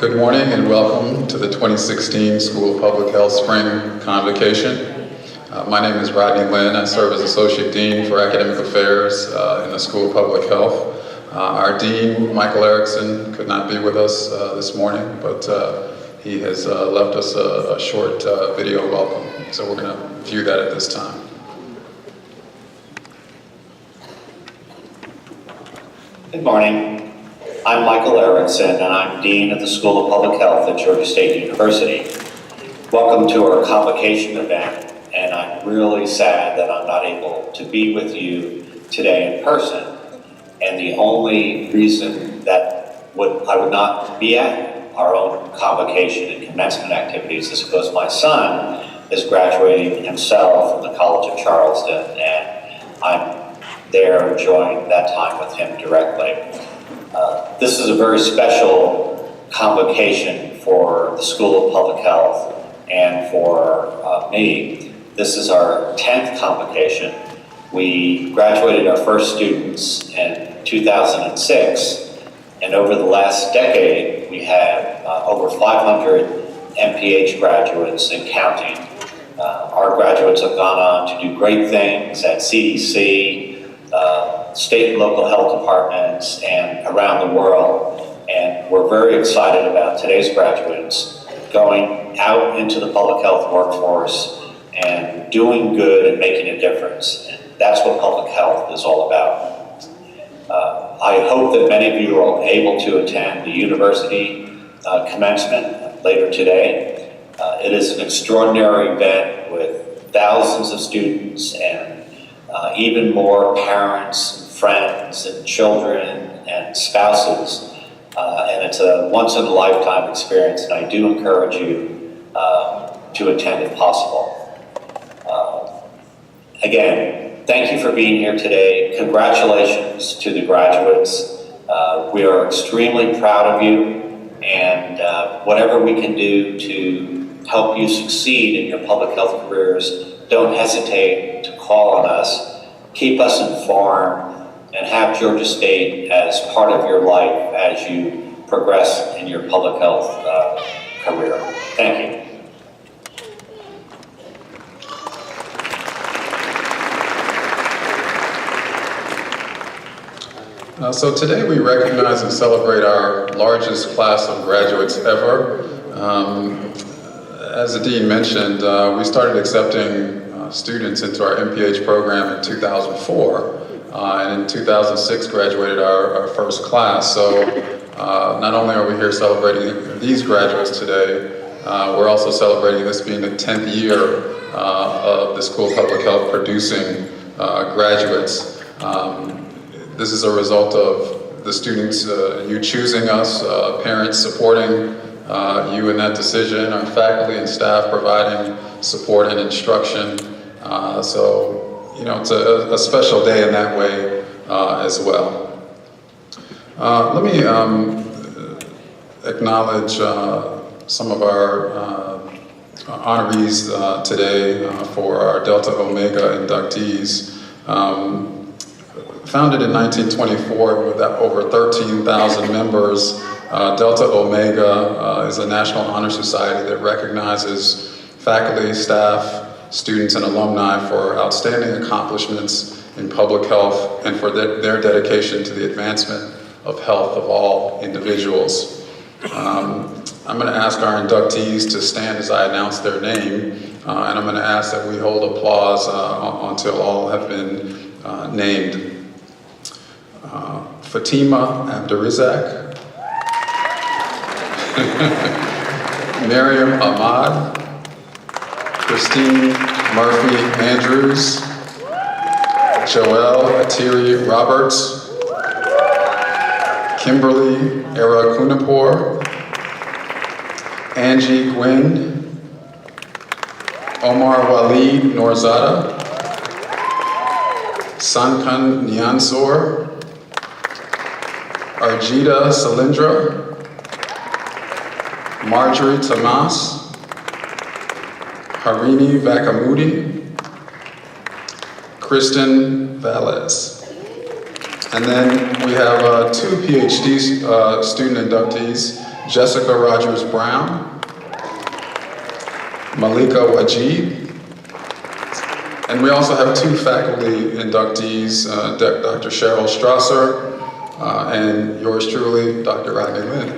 Good morning and welcome to the 2016 School of Public Health Spring Convocation. My name is Rodney Lynn. I serve as Associate Dean for Academic Affairs in the School of Public Health. Our Dean, Michael Erickson, could not be with us this morning, but he has left us a short video welcome. So we're going to view that at this time. Good morning. I'm Michael Erickson, and I'm Dean of the School of Public Health at Georgia State University. Welcome to our Convocation event, and I'm really sad that I'm not able to be with you today in person. And the only reason that I would not be at our own Convocation and commencement activities is because my son is graduating himself from the College of Charleston, and I'm there enjoying that time with him directly. This is a very special convocation for the School of Public Health and for me. This is our 10th convocation. We graduated our first students in 2006, and over the last decade, we have over 500 MPH graduates and counting. Our graduates have gone on to do great things at CDC, state and local health departments, and around the world. And we're very excited about today's graduates going out into the public health workforce and doing good and making a difference. And that's what public health is all about. I hope that many of you are able to attend the university commencement later today. It is an extraordinary event with thousands of students and even more parents, and friends, and children, and spouses. And it's a once-in-a-lifetime experience, and I do encourage you to attend if possible. Again, thank you for being here today. Congratulations to the graduates. We are extremely proud of you, and whatever we can do to help you succeed in your public health careers, don't hesitate to call on us. Keep us informed and have Georgia State as part of your life as you progress in your public health career. Thank you. So today we recognize and celebrate our largest class of graduates ever. As the Dean mentioned, we started accepting students into our MPH program in 2004, and in 2006 graduated our first class. So not only are we here celebrating these graduates today, we're also celebrating this being the 10th year of the School of Public Health producing graduates. This is a result of the students, you choosing us, parents supporting you in that decision, our faculty and staff providing support and instruction. So, you know, it's a special day in that way as well. Let me acknowledge some of our honorees today for our Delta Omega inductees. Founded in 1924 with over 13,000 members, Delta Omega is a national honor society that recognizes faculty, staff, students, and alumni for outstanding accomplishments in public health and for their dedication to the advancement of health of all individuals. I'm going to ask our inductees to stand as I announce their name, and I'm going to ask that we hold applause until all have been named. Fatima Abdurizak, Miriam Ahmad, Christine Murphy Andrews, Joelle Atiri Roberts, Kimberly Arakunapur, Angie Gwynn, Omar Walid Norzada, Sankan Nyansor, Arjita Salindra, Marjorie Tamas, Harini Vakamudi, Kristen Valles. And then we have two PhD student inductees, Jessica Rogers Brown, Malika Wajid, and we also have two faculty inductees, Dr. Cheryl Strasser, and yours truly, Dr. Rodney Lynn.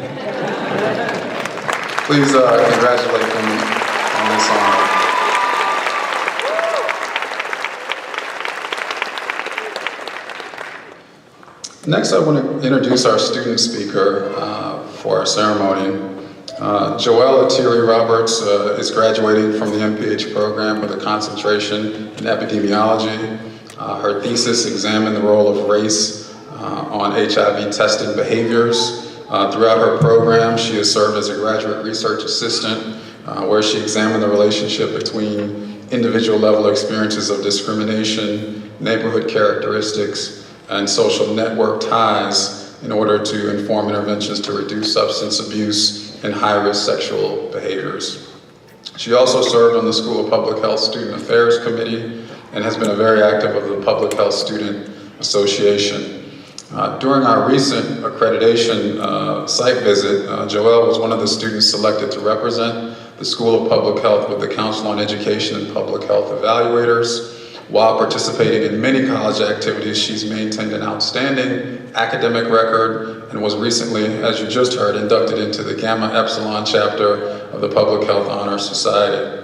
Please congratulate them on this honor. Next, I want to introduce our student speaker for our ceremony. Joelle Atiri Roberts is graduating from the MPH program with a concentration in epidemiology. Her thesis examined the role of race on HIV testing behaviors. Throughout her program, she has served as a graduate research assistant where she examined the relationship between individual level experiences of discrimination, neighborhood characteristics, and social network ties in order to inform interventions to reduce substance abuse and high-risk sexual behaviors. She also served on the School of Public Health Student Affairs Committee and has been a very active of the Public Health Student Association. During our recent accreditation site visit, Joelle was one of the students selected to represent the School of Public Health with the Council on Education and Public Health Evaluators. While participating in many college activities, she's maintained an outstanding academic record and was recently, as you just heard, inducted into the Gamma Epsilon chapter of the Public Health Honor Society.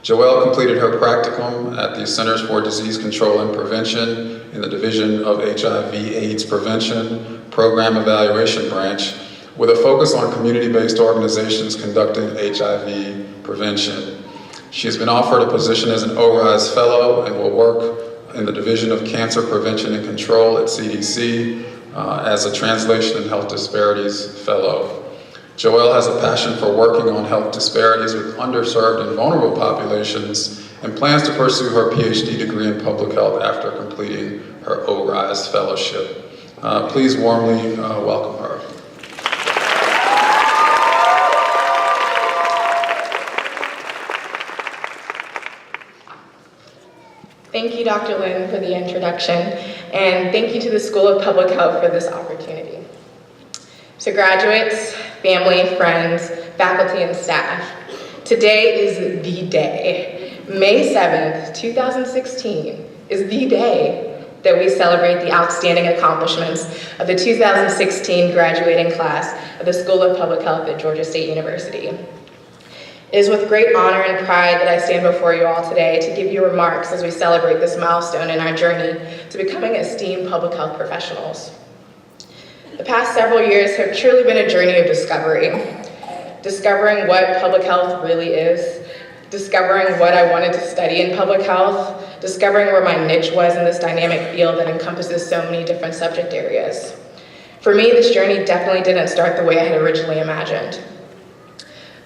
Joelle completed her practicum at the Centers for Disease Control and Prevention in the Division of HIV/AIDS Prevention Program Evaluation Branch with a focus on community-based organizations conducting HIV prevention. She has been offered a position as an ORISE Fellow and will work in the Division of Cancer Prevention and Control at CDC as a Translation and Health Disparities Fellow. Joelle has a passion for working on health disparities with underserved and vulnerable populations and plans to pursue her PhD degree in public health after completing her ORISE Fellowship. Please warmly welcome her. Thank you, Dr. Lynn, for the introduction, and thank you to the School of Public Health for this opportunity. So graduates, family, friends, faculty, and staff, today is the day. May 7th, 2016 is the day that we celebrate the outstanding accomplishments of the 2016 graduating class of the School of Public Health at Georgia State University. It is with great honor and pride that I stand before you all today to give you remarks as we celebrate this milestone in our journey to becoming esteemed public health professionals. The past several years have truly been a journey of discovery. Discovering what public health really is, discovering what I wanted to study in public health, discovering where my niche was in this dynamic field that encompasses so many different subject areas. For me, this journey definitely didn't start the way I had originally imagined.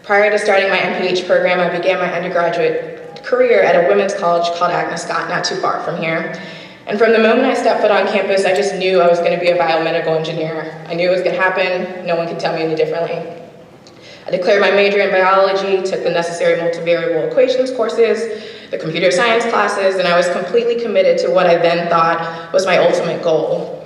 Prior to starting my MPH program, I began my undergraduate career at a women's college called Agnes Scott, not too far from here. And from the moment I stepped foot on campus, I just knew I was going to be a biomedical engineer. I knew it was going to happen. No one could tell me any differently. I declared my major in biology, took the necessary multivariable equations courses, the computer science classes, and I was completely committed to what I then thought was my ultimate goal.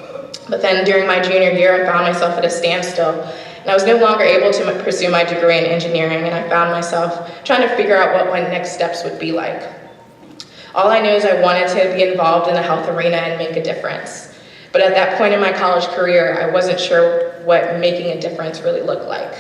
But then during my junior year, I found myself at a standstill. And I was no longer able to pursue my degree in engineering, and I found myself trying to figure out what my next steps would be like. All I knew is I wanted to be involved in the health arena and make a difference. But at that point in my college career, I wasn't sure what making a difference really looked like.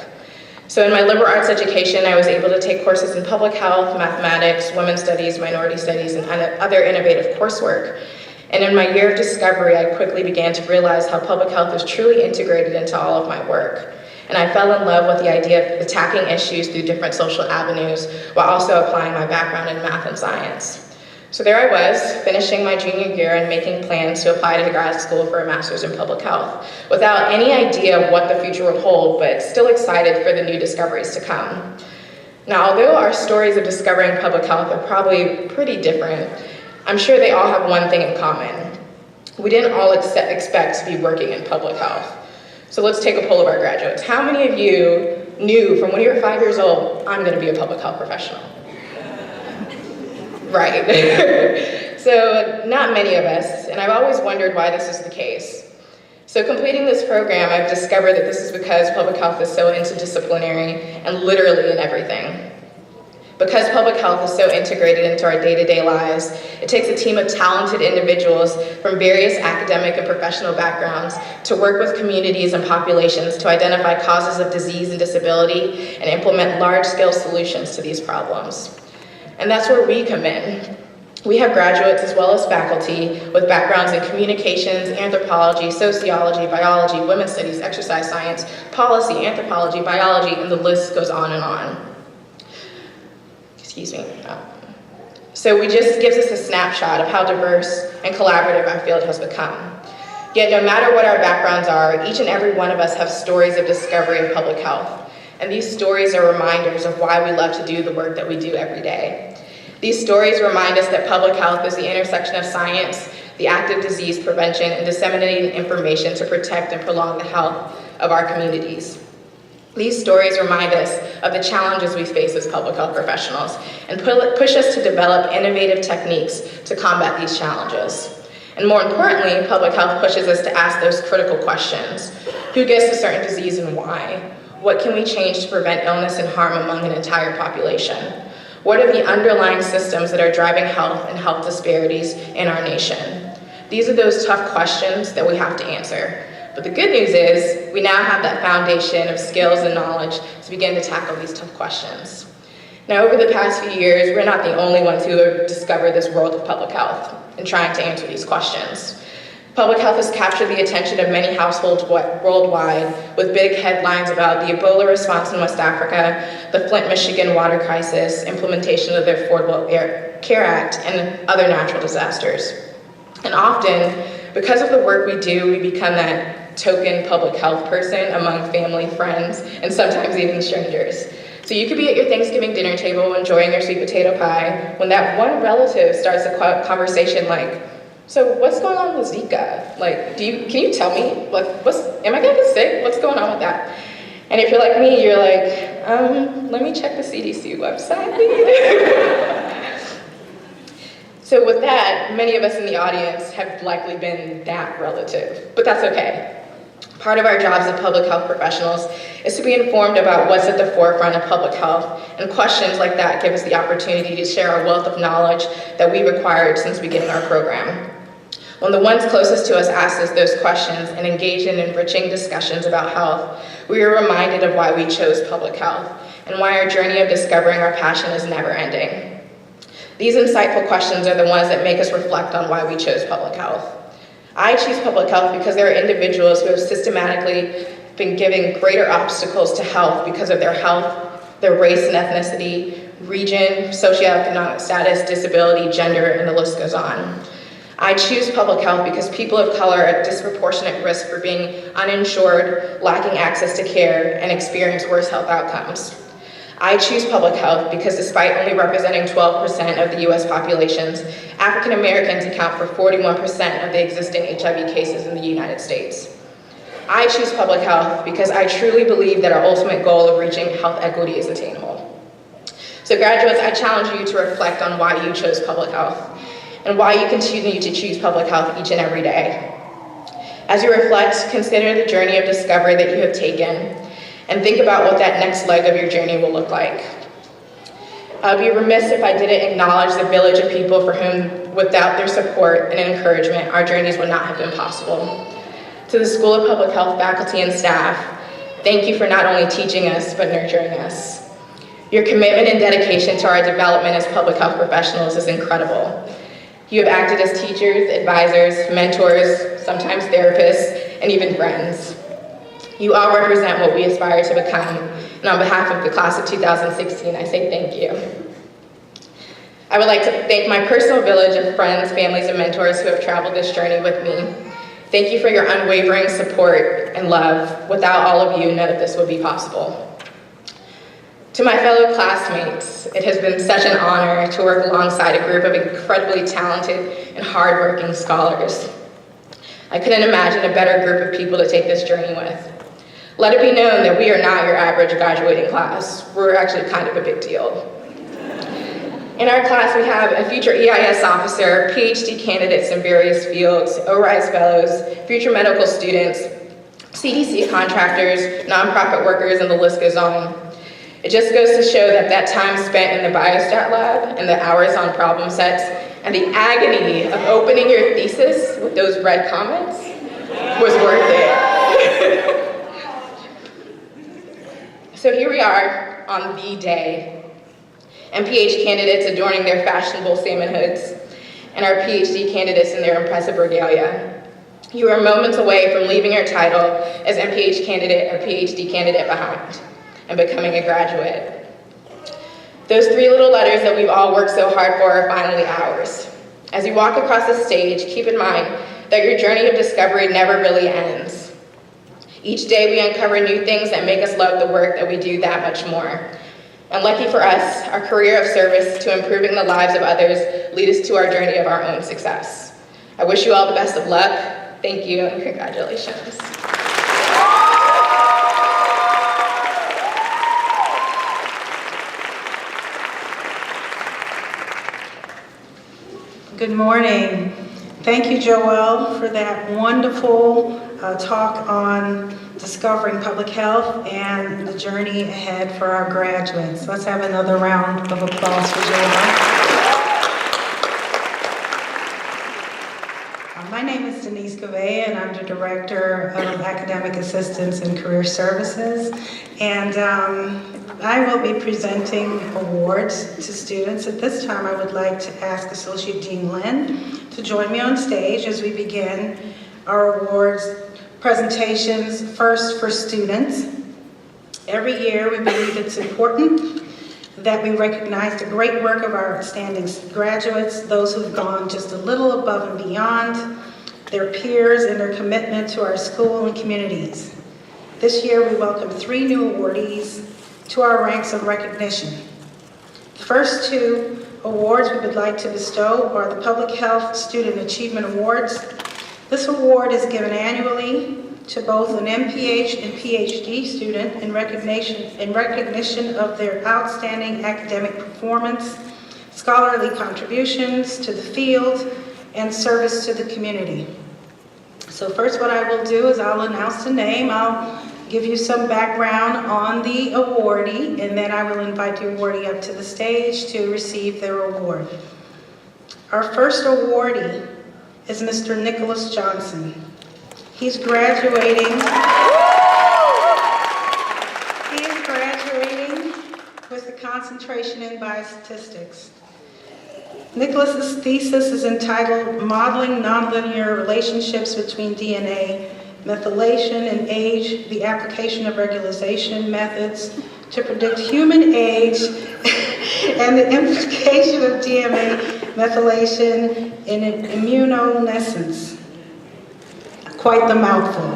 So in my liberal arts education, I was able to take courses in public health, mathematics, women's studies, minority studies, and other innovative coursework. And in my year of discovery, I quickly began to realize how public health is truly integrated into all of my work. And I fell in love with the idea of attacking issues through different social avenues while also applying my background in math and science. So there I was, finishing my junior year and making plans to apply to grad school for a master's in public health, without any idea of what the future would hold, but still excited for the new discoveries to come. Now, although our stories of discovering public health are probably pretty different, I'm sure they all have one thing in common. We didn't all expect to be working in public health. So let's take a poll of our graduates. How many of you knew from when you were 5 years old, I'm gonna be a public health professional? Right. So not many of us, and I've always wondered why this is the case. So completing this program, I've discovered that this is because public health is so interdisciplinary and literally in everything. Because public health is so integrated into our day-to-day lives, it takes a team of talented individuals from various academic and professional backgrounds to work with communities and populations to identify causes of disease and disability and implement large-scale solutions to these problems. And that's where we come in. We have graduates as well as faculty with backgrounds in communications, anthropology, sociology, biology, women's studies, exercise science, policy, anthropology, biology, and the list goes on and on. Excuse me. So it just gives us a snapshot of how diverse and collaborative our field has become. Yet no matter what our backgrounds are, each and every one of us have stories of discovery of public health. And these stories are reminders of why we love to do the work that we do every day. These stories remind us that public health is the intersection of science, the active disease prevention, and disseminating information to protect and prolong the health of our communities. These stories remind us of the challenges we face as public health professionals and push us to develop innovative techniques to combat these challenges. And more importantly, public health pushes us to ask those critical questions. Who gets a certain disease and why? What can we change to prevent illness and harm among an entire population? What are the underlying systems that are driving health and health disparities in our nation? These are those tough questions that we have to answer. But the good news is we now have that foundation of skills and knowledge to begin to tackle these tough questions. Now, over the past few years, we're not the only ones who have discovered this world of public health and trying to answer these questions. Public health has captured the attention of many households worldwide with big headlines about the Ebola response in West Africa, the Flint, Michigan water crisis, implementation of the Affordable Care Act, and other natural disasters. And often, because of the work we do, we become that token public health person among family, friends, and sometimes even strangers. So you could be at your Thanksgiving dinner table enjoying your sweet potato pie when that one relative starts a conversation like, so what's going on with Zika? Like, can you tell me? Like, am I gonna get sick? What's going on with that? And if you're like me, you're like, let me check the CDC website. So with that, many of us in the audience have likely been that relative, but that's okay. Part of our jobs as public health professionals is to be informed about what's at the forefront of public health, and questions like that give us the opportunity to share our wealth of knowledge that we've acquired since beginning our program. When the ones closest to us ask us those questions and engage in enriching discussions about health, we are reminded of why we chose public health and why our journey of discovering our passion is never ending. These insightful questions are the ones that make us reflect on why we chose public health. I choose public health because there are individuals who have systematically been given greater obstacles to health because of their health, their race and ethnicity, region, socioeconomic status, disability, gender, and the list goes on. I choose public health because people of color are at disproportionate risk for being uninsured, lacking access to care, and experience worse health outcomes. I choose public health because despite only representing 12% of the US populations, African Americans account for 41% of the existing HIV cases in the United States. I choose public health because I truly believe that our ultimate goal of reaching health equity is attainable. So graduates, I challenge you to reflect on why you chose public health and why you continue to choose public health each and every day. As you reflect, consider the journey of discovery that you have taken and think about what that next leg of your journey will look like. I'd be remiss if I didn't acknowledge the village of people for whom, without their support and encouragement, our journeys would not have been possible. To the School of Public Health faculty and staff, thank you for not only teaching us, but nurturing us. Your commitment and dedication to our development as public health professionals is incredible. You have acted as teachers, advisors, mentors, sometimes therapists, and even friends. You all represent what we aspire to become, and on behalf of the class of 2016, I say thank you. I would like to thank my personal village of friends, families, and mentors who have traveled this journey with me. Thank you for your unwavering support and love. Without all of you, none of this would be possible. To my fellow classmates, it has been such an honor to work alongside a group of incredibly talented and hardworking scholars. I couldn't imagine a better group of people to take this journey with. Let it be known that we are not your average graduating class. We're actually kind of a big deal. In our class, we have a future EIS officer, PhD candidates in various fields, ORISE fellows, future medical students, CDC contractors, nonprofit workers, and the list goes on. It just goes to show that that time spent in the biostat lab and the hours on problem sets and the agony of opening your thesis with those red comments was worth it. So here we are on the day. MPH candidates adorning their fashionable salmon hoods, and our PhD candidates in their impressive regalia. You are moments away from leaving your title as MPH candidate or PhD candidate behind and becoming a graduate. Those 3 little letters that we've all worked so hard for are finally ours. As you walk across the stage, keep in mind that your journey of discovery never really ends. Each day we uncover new things that make us love the work that we do that much more. And lucky for us, our career of service to improving the lives of others lead us to our journey of our own success. I wish you all the best of luck. Thank you and congratulations. Good morning. Thank you, Joelle, for that wonderful talk on discovering public health and the journey ahead for our graduates. Let's have another round of applause for Joelle. My name is Denise Cavea, and I'm the Director of Academic Assistance and Career Services. And I will be presenting awards to students. At this time, I would like to ask Associate Dean Lynn to join me on stage as we begin our awards presentations, first for students. Every year, we believe it's important that we recognize the great work of our outstanding graduates, those who've gone just a little above and beyond, their peers, and their commitment to our school and communities. This year, we welcome 3 new awardees to our ranks of recognition. The first 2 awards we would like to bestow are the Public Health Student Achievement Awards. This award is given annually to both an MPH and PhD student in recognition of their outstanding academic performance, scholarly contributions to the field, and service to the community. So first what I will do is I'll announce the name. I'll give you some background on the awardee, and then I will invite the awardee up to the stage to receive their award. Our first awardee is Mr. Nicholas Johnson. He's graduating. He is graduating with a concentration in biostatistics. Nicholas's thesis is entitled Modeling Nonlinear Relationships Between DNA, Methylation and Age, the Application of Regularization Methods to Predict Human Age and the Implication of DNA Methylation in Immunosenescence. Quite the mouthful.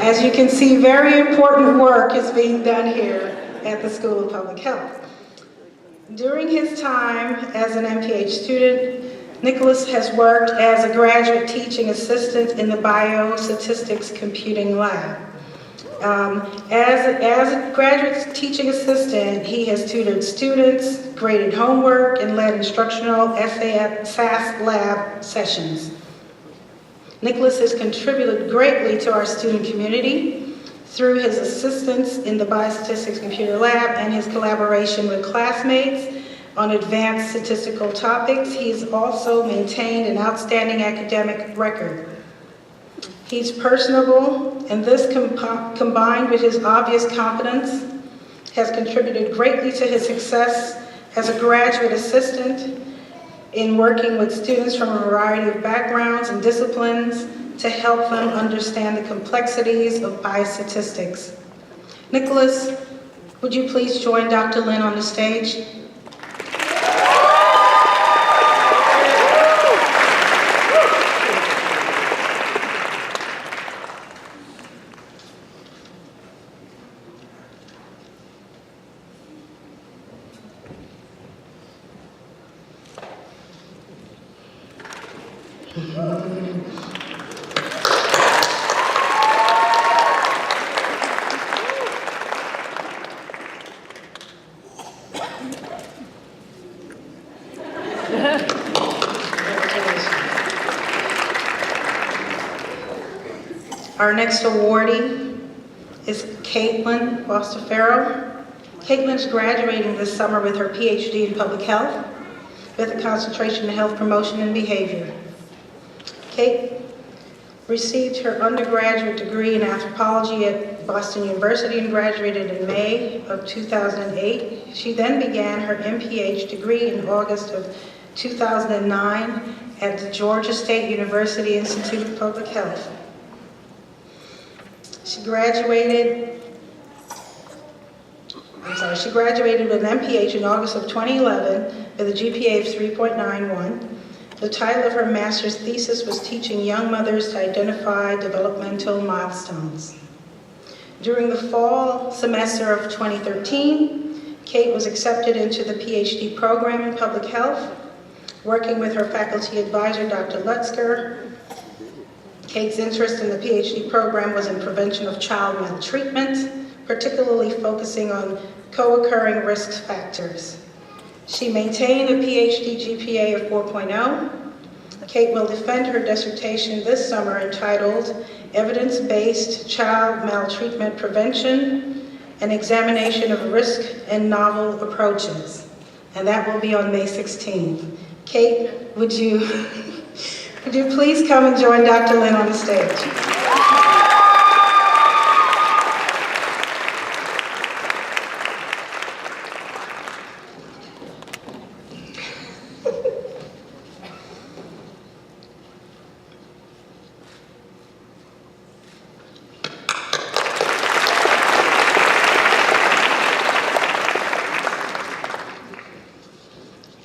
As you can see, very important work is being done here at the School of Public Health. During his time as an MPH student, Nicholas has worked as a graduate teaching assistant in the Biostatistics Computing Lab. As a graduate teaching assistant, he has tutored students, graded homework, and led instructional SAS lab sessions. Nicholas has contributed greatly to our student community through his assistance in the Biostatistics Computer Lab and his collaboration with classmates on advanced statistical topics. He's also maintained an outstanding academic record. He's personable, and this combined with his obvious competence has contributed greatly to his success as a graduate assistant in working with students from a variety of backgrounds and disciplines to help them understand the complexities of biostatistics. Nicholas, would you please join Dr. Lynn on the stage? Our next awardee is Caitlin Bostafaro. Caitlin's graduating this summer with her PhD in public health with a concentration in health promotion and behavior. Kate received her undergraduate degree in anthropology at Boston University and graduated in May of 2008. She then began her MPH degree in August of 2009 at the Georgia State University Institute of Public Health. She graduated with an MPH in August of 2011 with a GPA of 3.91. The title of her master's thesis was Teaching Young Mothers to Identify Developmental Milestones. During the fall semester of 2013, Kate was accepted into the PhD program in public health, working with her faculty advisor, Dr. Lutzker. Kate's interest in the PhD program was in prevention of child maltreatment, particularly focusing on co-occurring risk factors. She maintained a PhD GPA of 4.0. Kate will defend her dissertation this summer entitled Evidence-Based Child Maltreatment Prevention, an Examination of Risk and Novel Approaches. And that will be on May 16th. Kate, would you please come and join Dr. Lynn on the stage?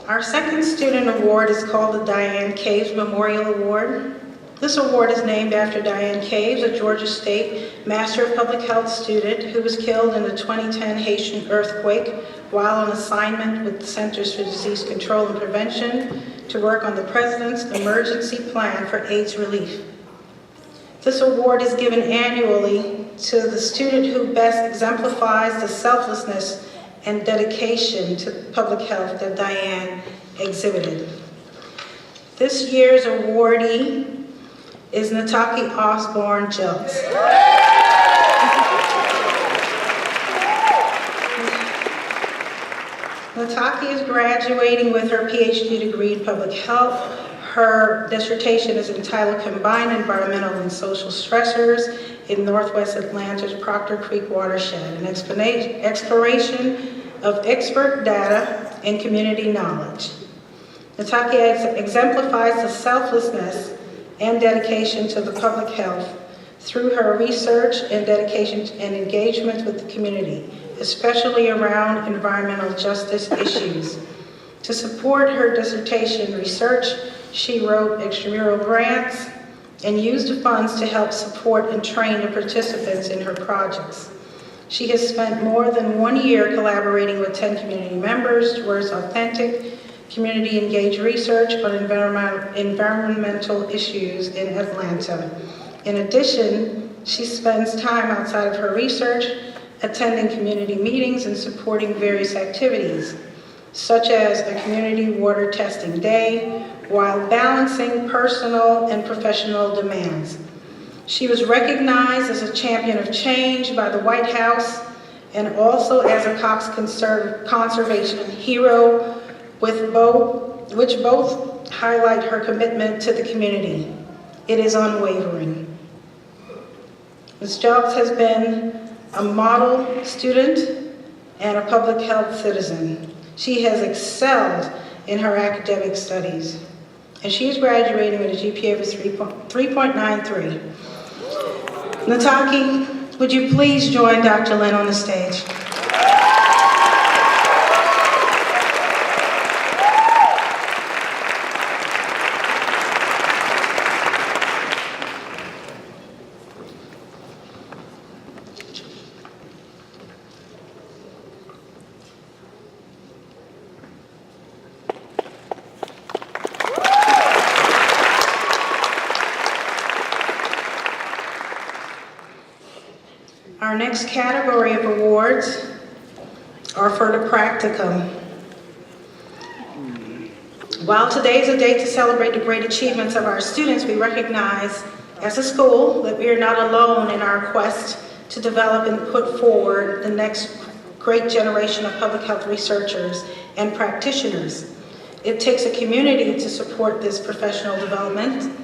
Our second student award is called the Diane Caves Memorial Award. This award is named after Diane Caves, a Georgia State Master of Public Health student who was killed in the 2010 Haitian earthquake while on assignment with the Centers for Disease Control and Prevention to work on the President's Emergency Plan for AIDS Relief. This award is given annually to the student who best exemplifies the selflessness and dedication to public health that Diane exhibited. This year's awardee is Nataki Osborne Jones. Nataki is graduating with her PhD degree in public health. Her dissertation is entitled Combined Environmental and Social Stressors in Northwest Atlanta's Proctor Creek Watershed, an exploration of expert data and community knowledge. Nataki exemplifies the selflessness and dedication to the public health through her research and dedication and engagement with the community, especially around environmental justice issues. To support her dissertation research, she wrote extramural grants and used the funds to help support and train the participants in her projects. She has spent more than 1 year collaborating with 10 community members towards authentic, community-engaged research on environmental issues in Atlanta. In addition, she spends time outside of her research attending community meetings and supporting various activities, such as a community water testing day, while balancing personal and professional demands. She was recognized as a champion of change by the White House and also as a Cox Conservation Hero, which both highlight her commitment to the community. It is unwavering. Ms. Jobs has been a model student and a public health citizen. She has excelled in her academic studies, and she is graduating with a GPA of 3.93. Nataki, would you please join Dr. Lynn on the stage? Our next category of awards are for the practicum. While today is a day to celebrate the great achievements of our students, we recognize as a school that we are not alone in our quest to develop and put forward the next great generation of public health researchers and practitioners. It takes a community to support this professional development.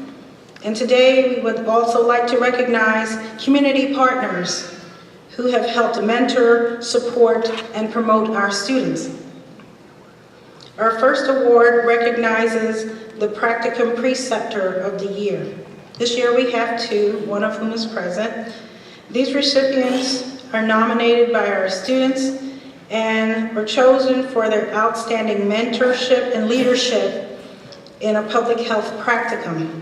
And today we would also like to recognize community partners who have helped mentor, support, and promote our students. Our first award recognizes the Practicum Preceptor of the Year. This year we have two, one of whom is present. These recipients are nominated by our students and were chosen for their outstanding mentorship and leadership in a public health practicum.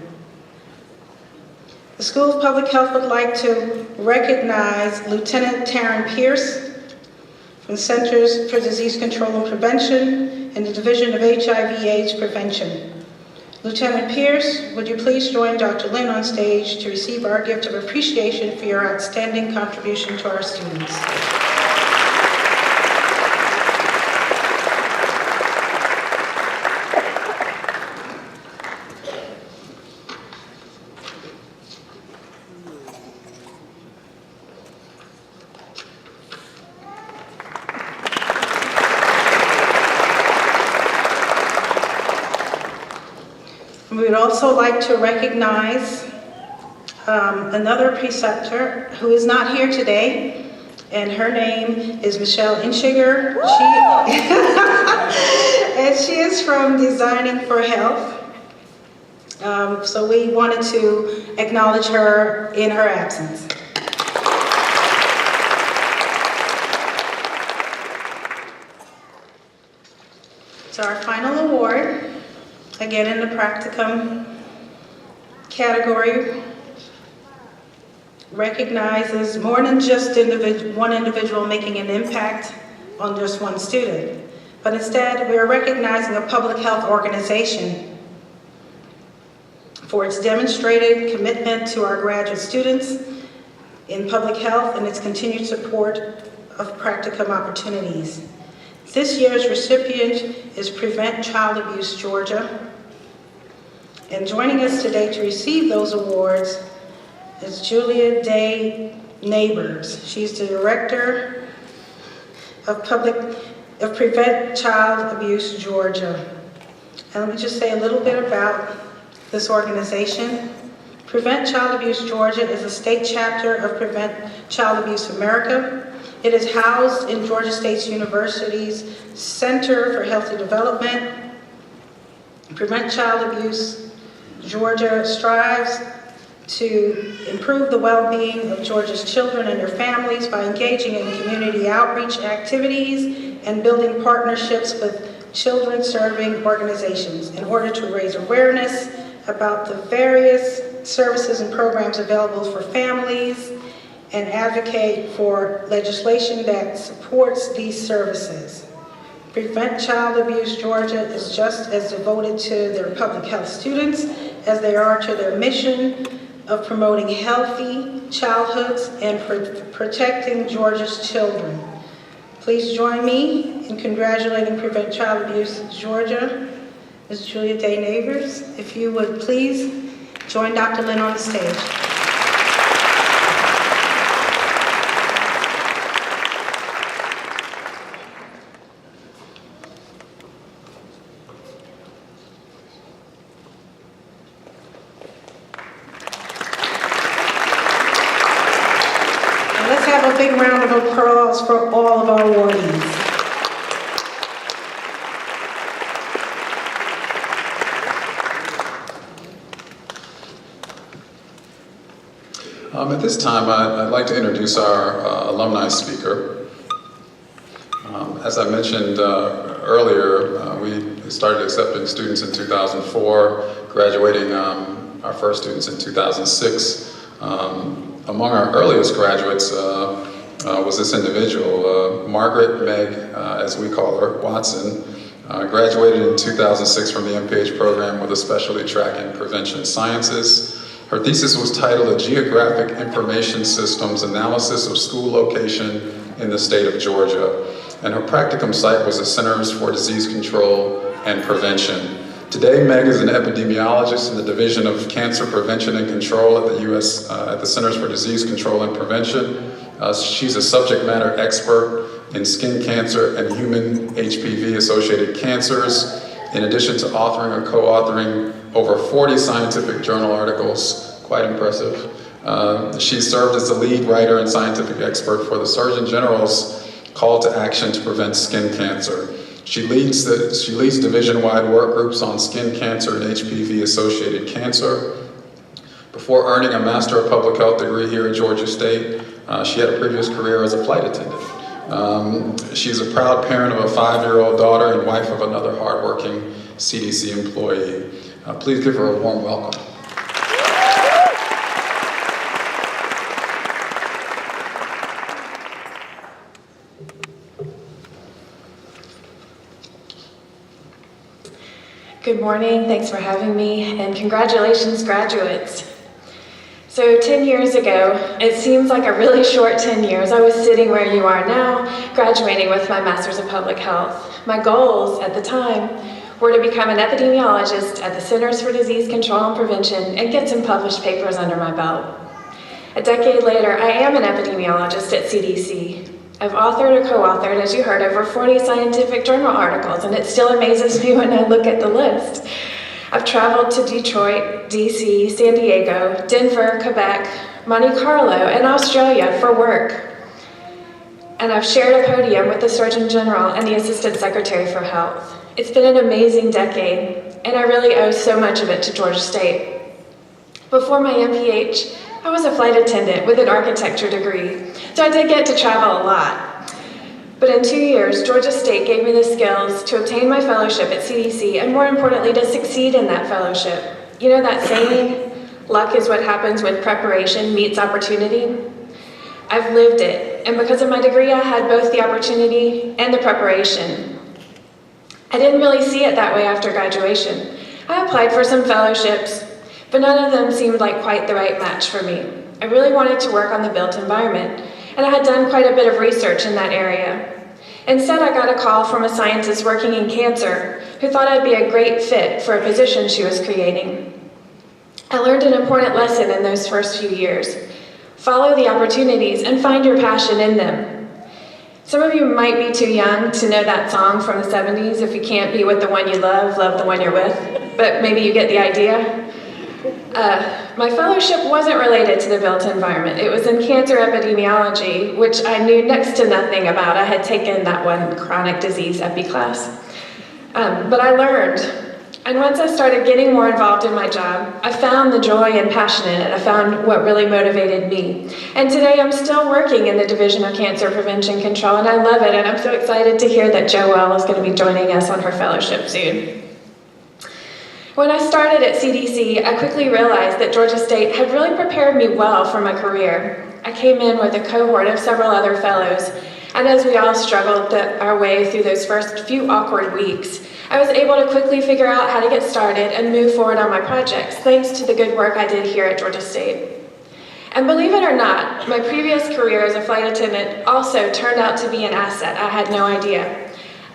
The School of Public Health would like to recognize Lieutenant Taryn Pierce from Centers for Disease Control and Prevention in the Division of HIV/AIDS Prevention. Lieutenant Pierce, would you please join Dr. Lynn on stage to receive our gift of appreciation for your outstanding contribution to our students. We would also like to recognize another preceptor who is not here today, and her name is Michelle Inschiger. And she is from Designing for Health. So we wanted to acknowledge her in her absence. So our final award, again in the practicum category, recognizes more than just one individual making an impact on just one student, but instead we are recognizing a public health organization for its demonstrated commitment to our graduate students in public health and its continued support of practicum opportunities. This year's recipient is Prevent Child Abuse Georgia. And joining us today to receive those awards is Julia Day Neighbors. She's the Director of Prevent Child Abuse Georgia. And let me just say a little bit about this organization. Prevent Child Abuse Georgia is a state chapter of Prevent Child Abuse America. It is housed in Georgia State University's Center for Healthy Development. Prevent Child Abuse Georgia strives to improve the well-being of Georgia's children and their families by engaging in community outreach activities and building partnerships with children-serving organizations in order to raise awareness about the various services and programs available for families and advocate for legislation that supports these services. Prevent Child Abuse Georgia is just as devoted to their public health students as they are to their mission of promoting healthy childhoods and protecting Georgia's children. Please join me in congratulating Prevent Child Abuse Georgia, Ms. Julia Day Neighbors. If you would please join Dr. Lynn on the stage. Let's have a big round of applause for all of our awardees. At this time, I'd like to introduce our alumni speaker. As I mentioned earlier, we started accepting students in 2004, graduating our first students in 2006. Among our earliest graduates was this individual, Margaret Meg, as we call her, Watson, graduated in 2006 from the MPH program with a specialty track in prevention sciences. Her thesis was titled A Geographic Information Systems Analysis of School Location in the State of Georgia. And her practicum site was the Centers for Disease Control and Prevention. Today, Meg is an epidemiologist in the Division of Cancer Prevention and Control at the Centers for Disease Control and Prevention. She's a subject matter expert in skin cancer and human HPV-associated cancers, in addition to authoring or co-authoring over 40 scientific journal articles. Quite impressive. She served as the lead writer and scientific expert for the Surgeon General's Call to Action to Prevent Skin Cancer. She leads division-wide work groups on skin cancer and HPV-associated cancer. Before earning a Master of Public Health degree here at Georgia State, she had a previous career as a flight attendant. She's a proud parent of a 5-year-old daughter and wife of another hardworking CDC employee. Please give her a warm welcome. Good morning, thanks for having me, and congratulations, graduates. So 10 years ago, it seems like a really short 10 years, I was sitting where you are now, graduating with my Master's of Public Health. My goals at the time were to become an epidemiologist at the Centers for Disease Control and Prevention and get some published papers under my belt. A decade later, I am an epidemiologist at CDC. I've authored or co-authored, as you heard, over 40 scientific journal articles, and it still amazes me when I look at the list. I've traveled to Detroit, DC, San Diego, Denver, Quebec, Monte Carlo, and Australia for work. And I've shared a podium with the Surgeon General and the Assistant Secretary for Health. It's been an amazing decade, and I really owe so much of it to Georgia State. Before my MPH, I was a flight attendant with an architecture degree, so I did get to travel a lot. But in 2 years, Georgia State gave me the skills to obtain my fellowship at CDC, and more importantly, to succeed in that fellowship. You know that saying, luck is what happens when preparation meets opportunity? I've lived it, and because of my degree, I had both the opportunity and the preparation. I didn't really see it that way after graduation. I applied for some fellowships, but none of them seemed like quite the right match for me. I really wanted to work on the built environment, and I had done quite a bit of research in that area. Instead, I got a call from a scientist working in cancer who thought I'd be a great fit for a position she was creating. I learned an important lesson in those first few years. Follow the opportunities and find your passion in them. Some of you might be too young to know that song from the 70s, if you can't be with the one you love, love the one you're with, but maybe you get the idea. My fellowship wasn't related to the built environment. It was in cancer epidemiology, which I knew next to nothing about. I had taken that one chronic disease epi class. But I learned. And once I started getting more involved in my job, I found the joy and passion in it. I found what really motivated me. And today I'm still working in the Division of Cancer Prevention Control, and I love it. And I'm so excited to hear that Joelle is going to be joining us on her fellowship soon. When I started at CDC, I quickly realized that Georgia State had really prepared me well for my career. I came in with a cohort of several other fellows, and as we all struggled our way through those first few awkward weeks, I was able to quickly figure out how to get started and move forward on my projects, thanks to the good work I did here at Georgia State. And believe it or not, my previous career as a flight attendant also turned out to be an asset. I had no idea.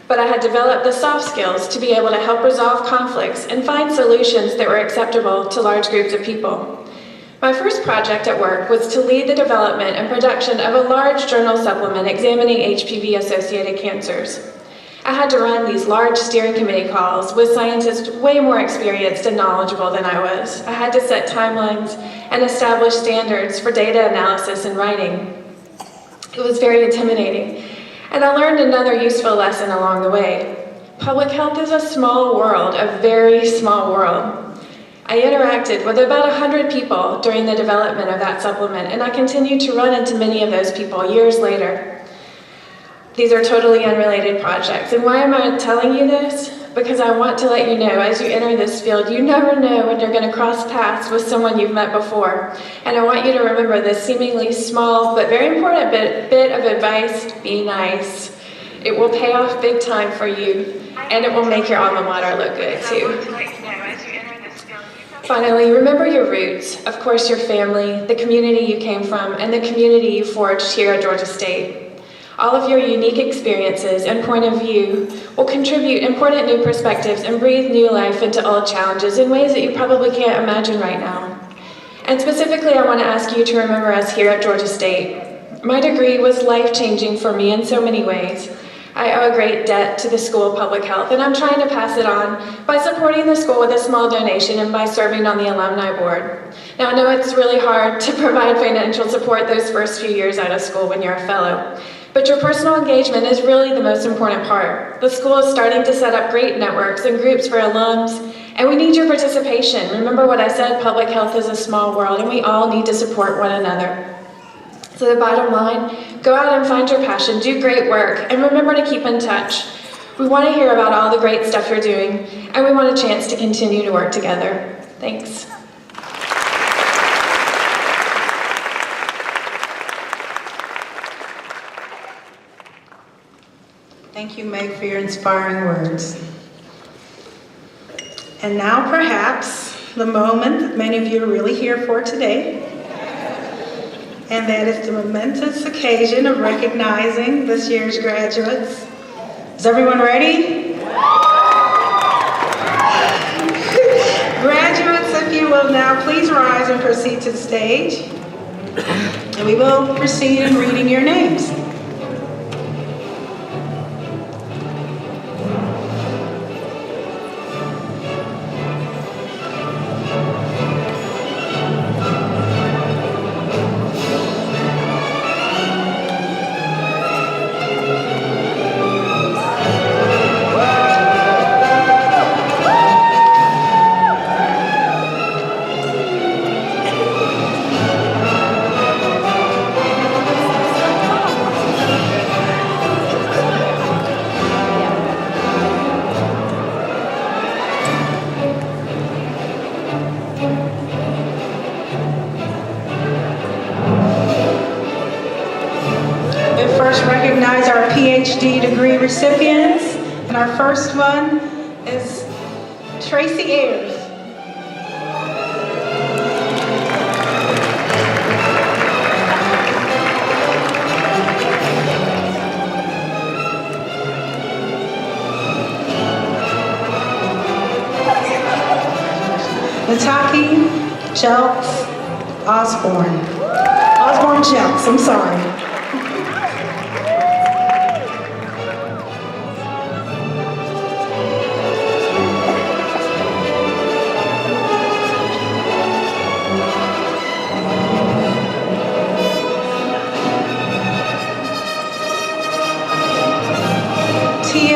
But I had developed the soft skills to be able to help resolve conflicts and find solutions that were acceptable to large groups of people. My first project at work was to lead the development and production of a large journal supplement examining HPV-associated cancers. I had to run these large steering committee calls with scientists way more experienced and knowledgeable than I was. I had to set timelines and establish standards for data analysis and writing. It was very intimidating. And I learned another useful lesson along the way. Public health is a small world, a very small world. I interacted with about 100 people during the development of that supplement, and I continue to run into many of those people years later. These are totally unrelated projects. And why am I telling you this? Because I want to let you know, as you enter this field, you never know when you're going to cross paths with someone you've met before. And I want you to remember this seemingly small but very important bit of advice: be nice. It will pay off big time for you, and it will make your alma mater look good too. Finally, remember your roots. Of course, your family, the community you came from, and the community you forged here at Georgia State. All of your unique experiences and point of view will contribute important new perspectives and breathe new life into old challenges in ways that you probably can't imagine right now. And specifically, I want to ask you to remember us here at Georgia State. My degree was life-changing for me in so many ways. I owe a great debt to the School of Public Health, and I'm trying to pass it on by supporting the school with a small donation and by serving on the alumni board. Now, I know it's really hard to provide financial support those first few years out of school when you're a fellow, but your personal engagement is really the most important part. The school is starting to set up great networks and groups for alums, and we need your participation. Remember what I said, public health is a small world, and we all need to support one another. So the bottom line, go out and find your passion, do great work, and remember to keep in touch. We want to hear about all the great stuff you're doing, and we want a chance to continue to work together. Thanks. Thank you, Meg, for your inspiring words. And now perhaps the moment that many of you are really here for today, and that is the momentous occasion of recognizing this year's graduates. Is everyone ready? Graduates, if you will now please rise and proceed to the stage. And we will proceed in reading your names. Recognize our PhD degree recipients, and our first one is Tracy Ayers. Nataki Jelks Osborne. Osborne Jelks, I'm sorry.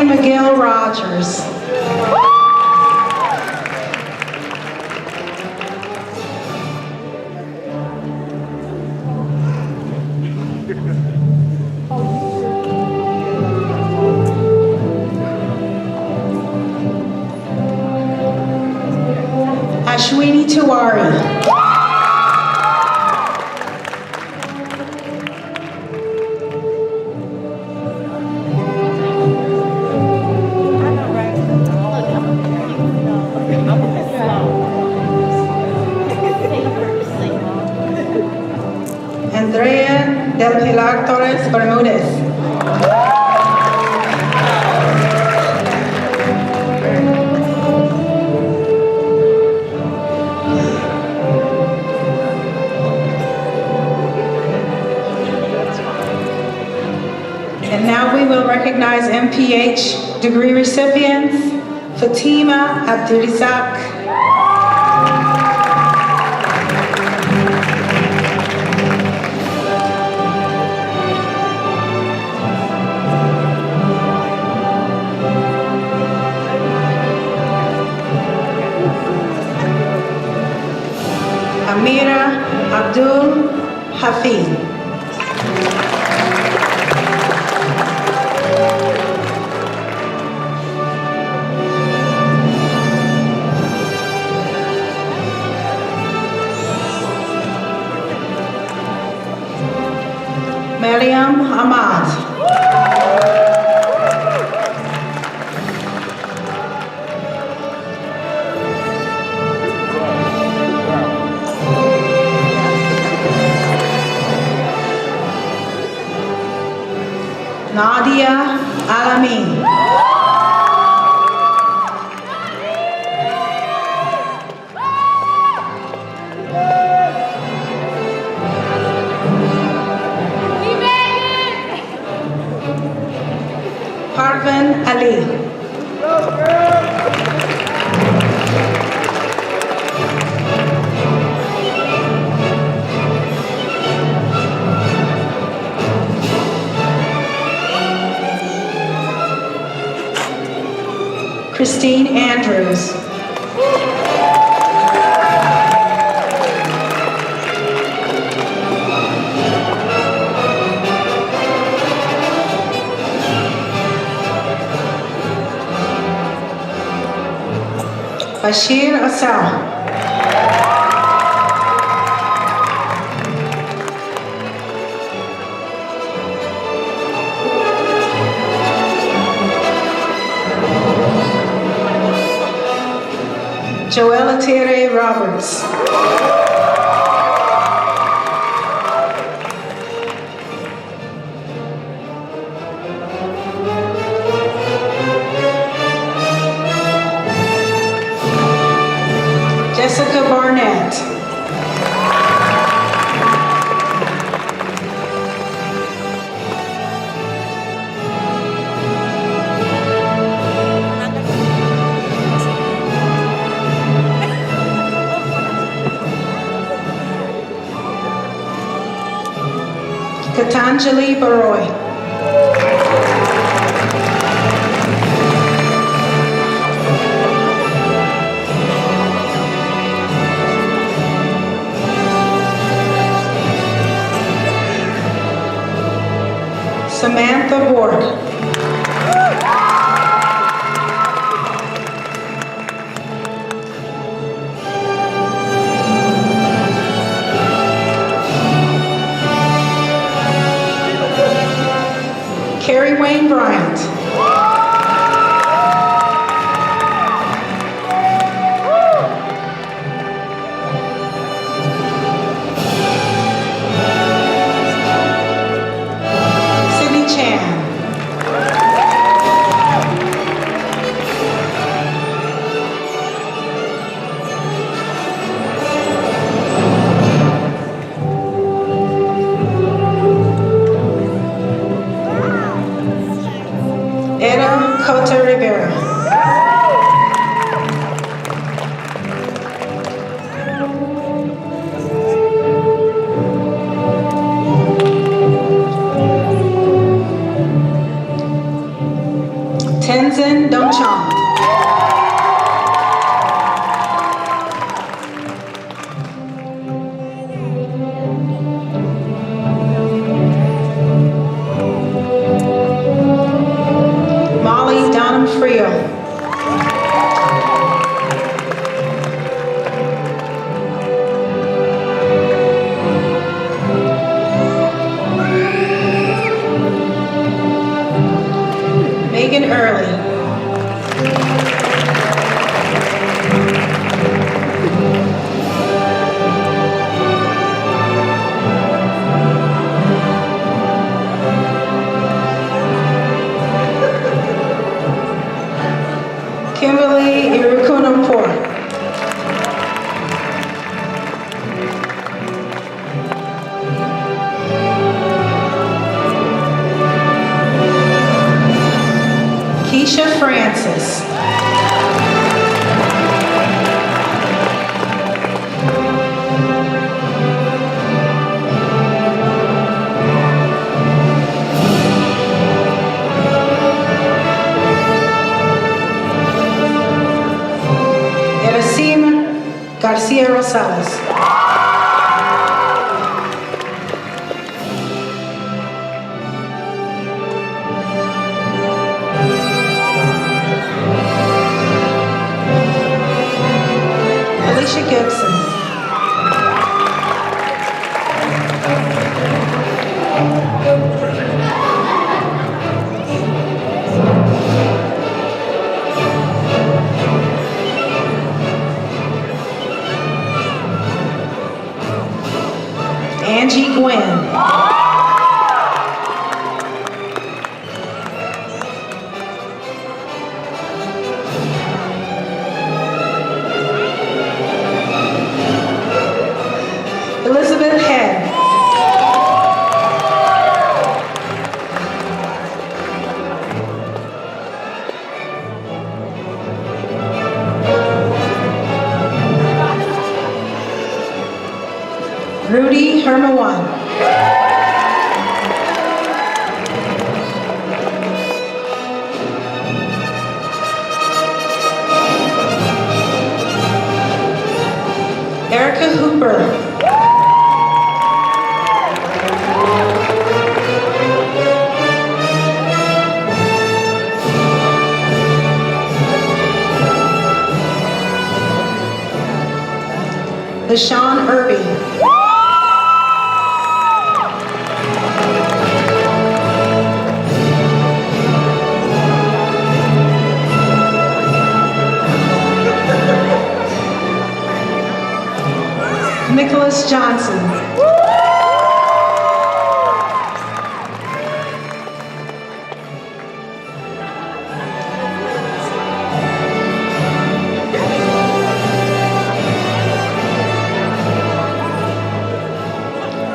Miguel Rogers. Ashwini Tiwari. Del Pilar Torres Bermudez. And now we will recognize MPH degree recipients, Fatima Abdurizak. Amira Abdul Hafid. Mariam Ahmad. Nadia Alamin. Parvin Ali. Christine Andrews. Bashir Asal. Joella Tere Roberts. Jessica Barnett. Katanjali Baroy. Samantha Borg. Carrie Wayne Bryant. Sydney Chan. Eda Cota Rivera. Tenzin Dongchong. Molly Donham Frio. Megan Early. Kimberly Irukunampur. Keisha Francis. Eracima Garcia Rosales. Alicia Gibson. Angie Gwynn. LaShawn Irby. Nicholas Johnson.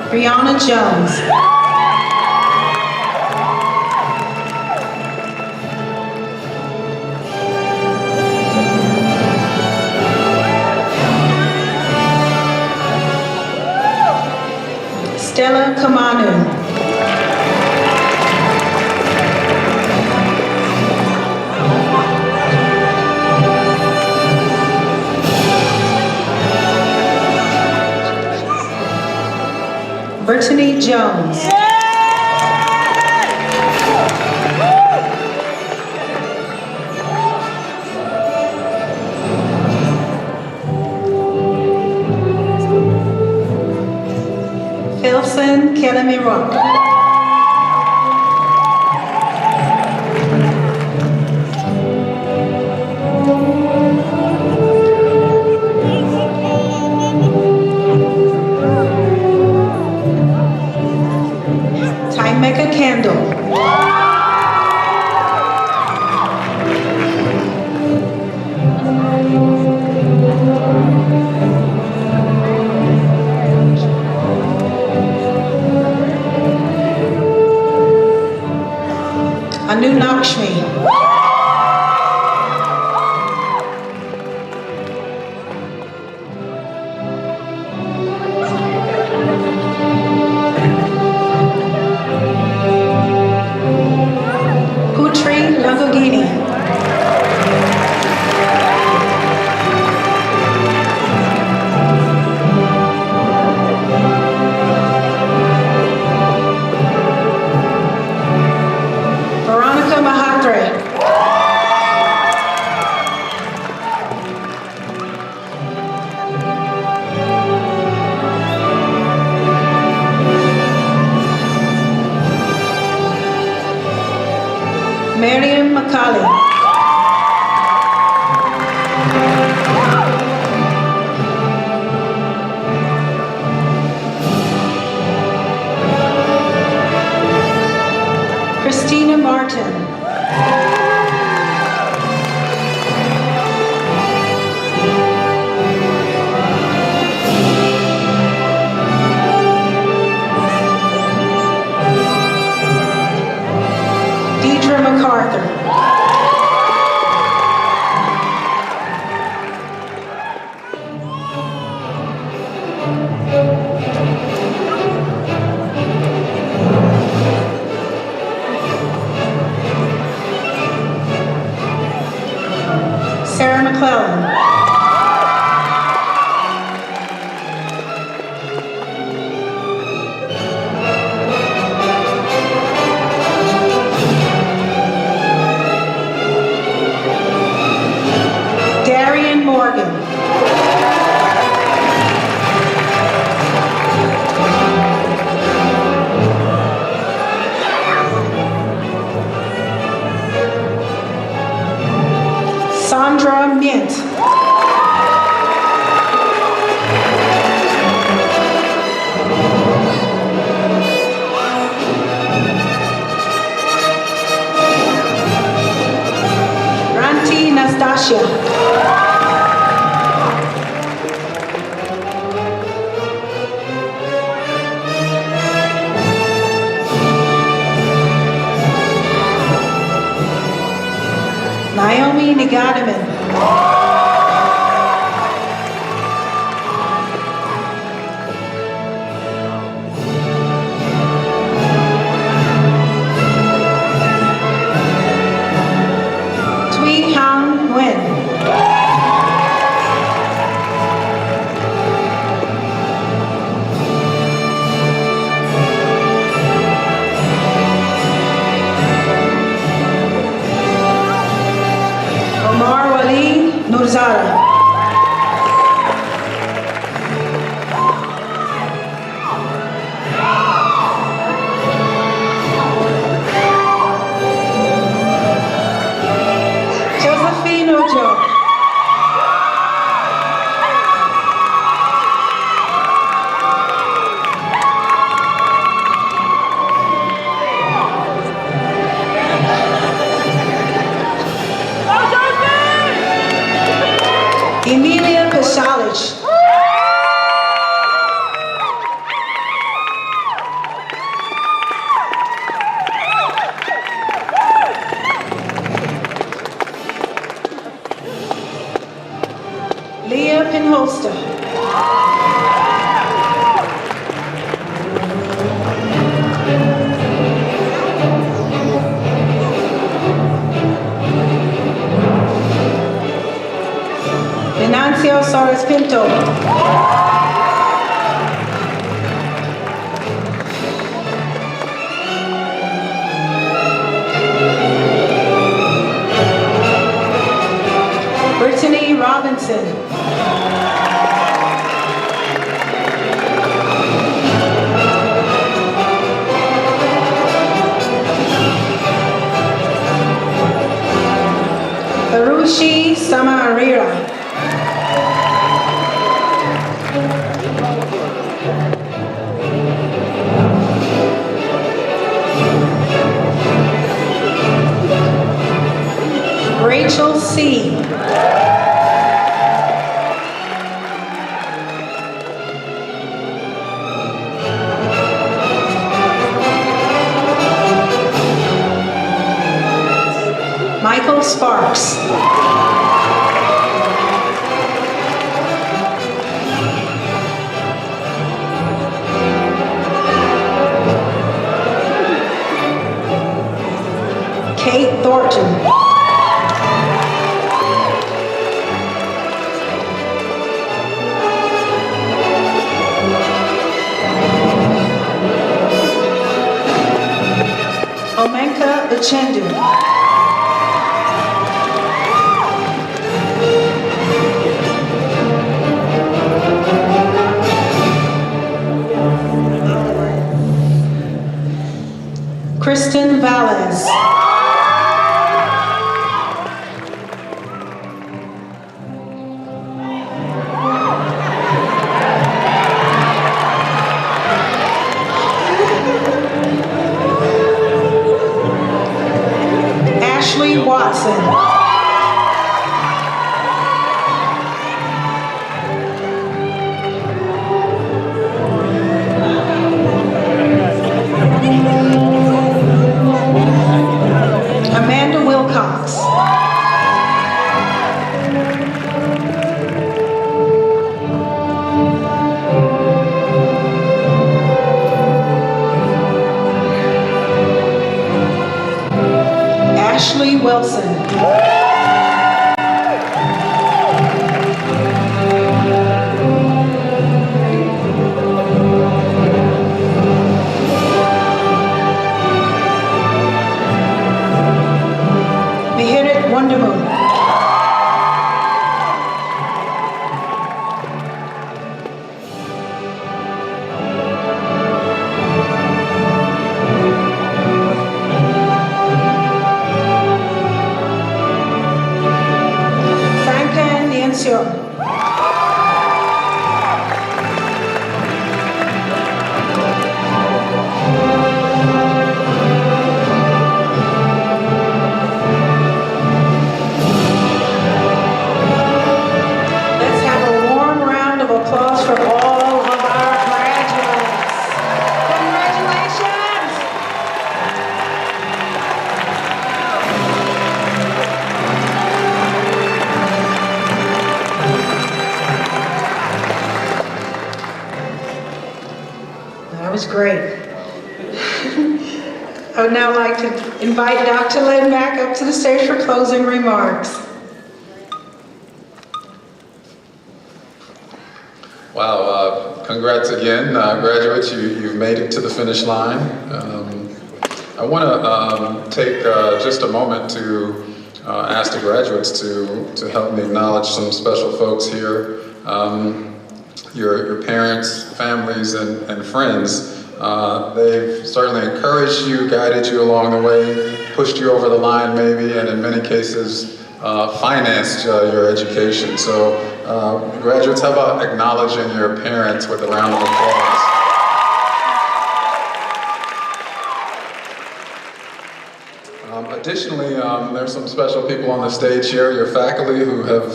Brianna Jones. Stella Kamanu. Brittany Jones. Philson Kelamirock. Mecca Candle. Anu Lakshmi. Mariam Macaulay. Christina Martin. Deidre MacArthur. Sarah McClellan. Darian Morgan. Sandra Mint. Ranti Nastasia. Naomi Nagadaman. Tui Hang Nguyen. Omar Wali. Acosta. Venancio Soares Pinto. Brittany Robinson. Arushi Samarira. Rachel C. Michael Sparks. Kate Thornton. Omenka Uchendu. Kristen Valles. Ashley Watson. Amanda Wilcox. Ashley Wilson. Mihirit Wondermoon. Franca Niencio. Let's have a warm round of applause for all of our graduates. Congratulations! That was great. I would now like to invite Dr. Lynn back up to the stage for closing remarks. Wow, congrats again, graduates, you've made it to the finish line. I want to take just a moment to ask the graduates to help me acknowledge some special folks here. Your parents, families, and friends. They've certainly encouraged you, guided you along the way, pushed you over the line maybe, and in many cases financed your education. So graduates, how about acknowledging your parents with a round of applause? Additionally, there's some special people on the stage here, your faculty who have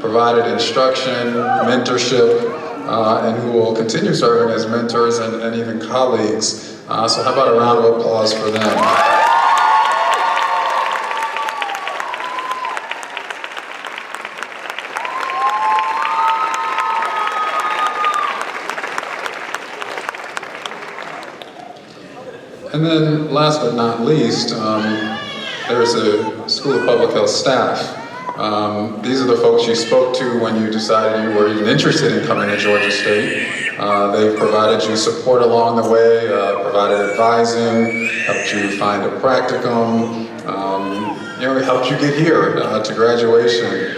provided instruction, mentorship, and who will continue serving as mentors and even colleagues. So how about a round of applause for them? And then last but not least, there's the School of Public Health staff. These are the folks you spoke to when you decided you were even interested in coming to Georgia State. They've provided you support along the way, provided advising, helped you find a practicum, helped you get here to graduation.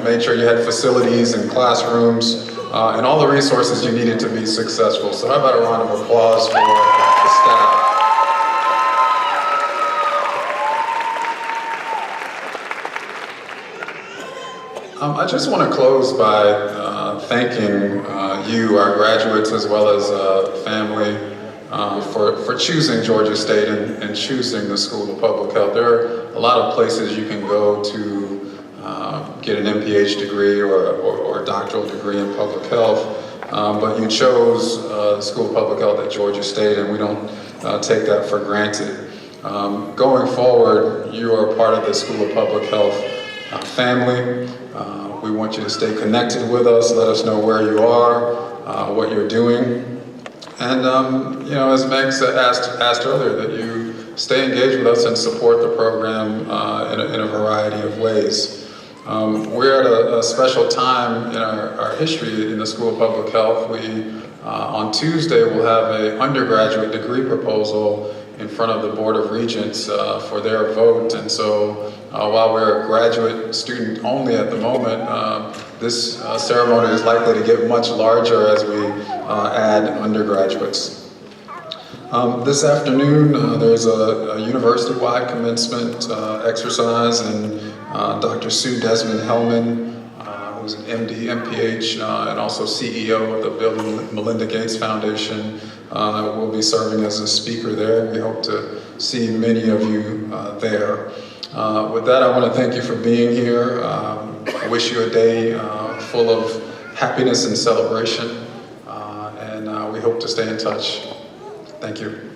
Made sure you had facilities and classrooms and all the resources you needed to be successful. So how about a round of applause for the staff? I just want to close by thanking you, our graduates, as well as family, for choosing Georgia State and choosing the School of Public Health. There are a lot of places you can go to get an MPH degree or a doctoral degree in public health, but you chose the School of Public Health at Georgia State, and we don't take that for granted. Going forward, you are part of the School of Public Health family. We want you to stay connected with us, let us know where you are, what you're doing. And, as Meg asked earlier, that you stay engaged with us and support the program in a variety of ways. We're at a special time in our history in the School of Public Health. On Tuesday, we'll have an undergraduate degree proposal in front of the Board of Regents for their vote. And so while we're a graduate student only at the moment, this ceremony is likely to get much larger as we add undergraduates. This afternoon, there's a university-wide commencement exercise, and Dr. Sue Desmond-Hellman, who's an MD, MPH, and also CEO of the Bill and Melinda Gates Foundation, will be serving as a speaker there. We hope to see many of you there. With that, I want to thank you for being here. I wish you a day full of happiness and celebration, and we hope to stay in touch. Thank you.